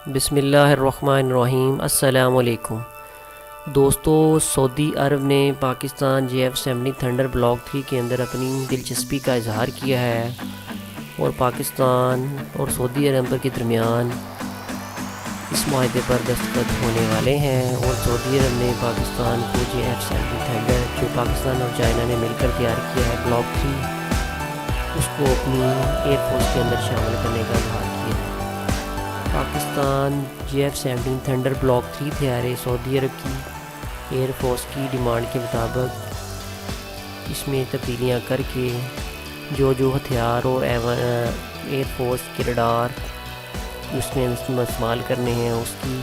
بسم اللہ الرحمن الرحیم۔ السلام علیکم دوستو، سعودی عرب نے پاکستان JF-17 تھنڈر بلاک 3 کے اندر اپنی دلچسپی کا اظہار کیا ہے اور پاکستان اور سعودی عرب کے درمیان اس معاہدے پر دستخط ہونے والے ہیں، اور سعودی عرب نے پاکستان کو JF-17 تھنڈر جو پاکستان اور چائنا نے مل کر تیار کیا ہے بلاک 3، اس کو اپنی ایئر فورس کے اندر شامل کرنے کا اظہار کیا ہے۔ پاکستان JF-17 تھنڈر بلاک 3 طیارے سعودی عرب کی ایئر فورس کی ڈیمانڈ کے مطابق اس میں تبدیلیاں کر کے جو ہتھیار اور ایئر فورس کے رڈار اس میں استعمال کرنے ہیں، اس کی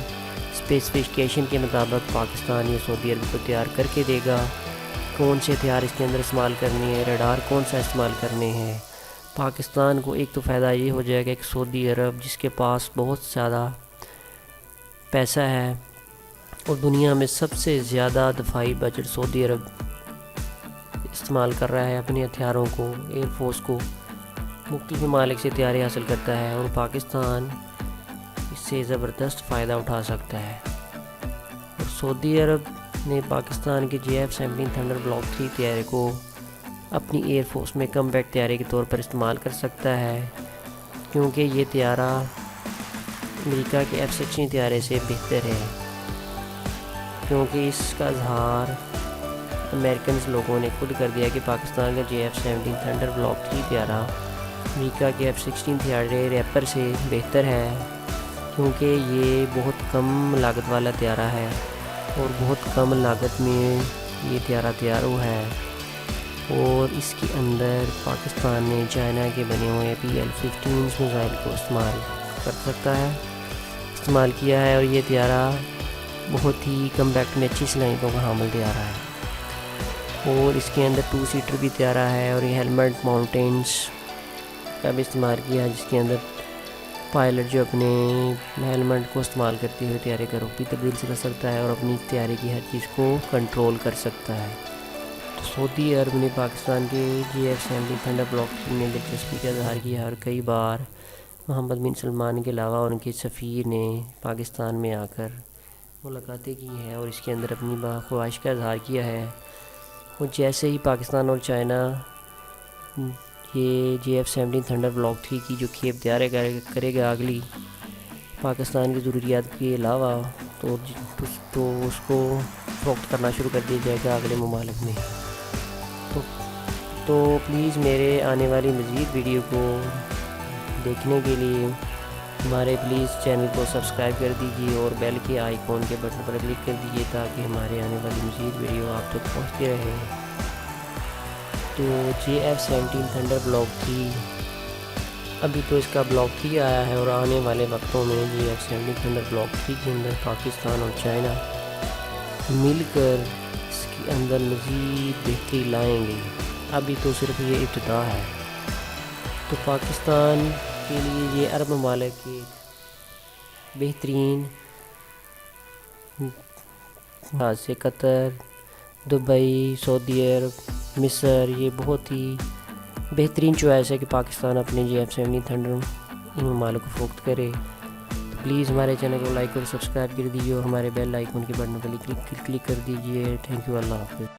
اسپیسیفکیشن کے مطابق پاکستان یہ سعودی عرب کو تیار کر کے دے گا۔ کون سے ہتھیار اس کے اندر استعمال کرنے ہیں، رڈار کون سا استعمال کرنے ہیں۔ پاکستان کو ایک تو فائدہ یہ ہو جائے گا کہ سعودی عرب جس کے پاس بہت زیادہ پیسہ ہے اور دنیا میں سب سے زیادہ دفاعی بجٹ سعودی عرب استعمال کر رہا ہے اپنے ہتھیاروں کو، ایئر فورس کو مختلف ممالک سے طیارے حاصل کرتا ہے، اور پاکستان اس سے زبردست فائدہ اٹھا سکتا ہے۔ اور سعودی عرب نے پاکستان کے JF-17 تھنڈر بلاک 3 طیارے کو اپنی ایئر فورس میں کمبیٹ طیارے کے طور پر استعمال کر سکتا ہے، کیونکہ یہ طیارہ امریکہ کے F-16 طیارے سے بہتر ہے، کیونکہ اس کا اظہار امریکنز لوگوں نے خود کر دیا کہ پاکستان کا JF-17 تھنڈر بلاک 3 طیارہ امریکہ کے F-16 طیارے ریپر سے بہتر ہے، کیونکہ یہ بہت کم لاگت والا طیارہ ہے اور بہت کم لاگت میں یہ طیارہ تیار ہوا ہے، اور اس کے اندر پاکستان نے چائنا کے بنے ہوئے PL-15 میزائل کو استعمال کیا ہے، اور یہ طیارہ بہت ہی کمپیکٹ میں اچھی صلاحیتوں کا حامل طیارہ ہے، اور اس کے اندر 2 سیٹر بھی طیارہ ہے، اور یہ ہیلمٹ ماؤنٹینس کا بھی استعمال کیا ہے، جس کے اندر پائلٹ جو اپنے ہیلمٹ کو استعمال کرتے ہوئے طیارے کا رخ بھی تبدیل کر سکتا ہے اور اپنی طیارے کی ہر چیز کو کنٹرول کر سکتا ہے۔ سعودی عرب نے پاکستان کے JF-17 تھنڈر بلاک 3 میں دلچسپی کا اظہار کیا، اور کئی بار محمد بن سلمان کے علاوہ ان کے سفیر نے پاکستان میں آ کر ملاقاتیں کی ہیں اور اس کے اندر اپنی خواہش کا اظہار کیا ہے۔ اور جیسے ہی پاکستان اور چائنا یہ JF-17 تھنڈر بلاک 3 کی جو کھیپ تیار کرے گا اگلی پاکستان کی ضروریات کے علاوہ، تو اس کو فروخت کرنا شروع کر دیا جائے گا اگلے ممالک میں۔ تو پلیز میرے آنے والی مزید ویڈیو کو دیکھنے کے لیے ہمارے چینل کو سبسکرائب کر دیجیے اور بیل کے آئیکن کے بٹن پر کلک کر دیجیے تاکہ ہمارے آنے والی مزید ویڈیو آپ تک پہنچتی رہے۔ تو JF-17 تھنڈر بلاک 3 ابھی تو اس کا بلاک 3 آیا ہے، اور آنے والے وقتوں میں JF-17 تھنڈر بلاک 3 کے اندر پاکستان اور چائنا مل کر اس کے اندر مزید بہتری لائیں گے۔ ابھی تو صرف یہ ابتدا ہے۔ تو پاکستان کے لیے یہ عرب ممالک کے بہترین سے قطر، دبئی، سعودی عرب، مصر، یہ بہت ہی بہترین چوائس ہے کہ پاکستان اپنے JF-17 تھنڈر ان ممالک کو فروخت کرے۔ تو پلیز ہمارے چینل کو لائک اور سبسکرائب کر دیجیے اور ہمارے بیل آئیکن کے بٹن پر کلک کر دیجیے۔ تھینک یو، اللہ حافظ۔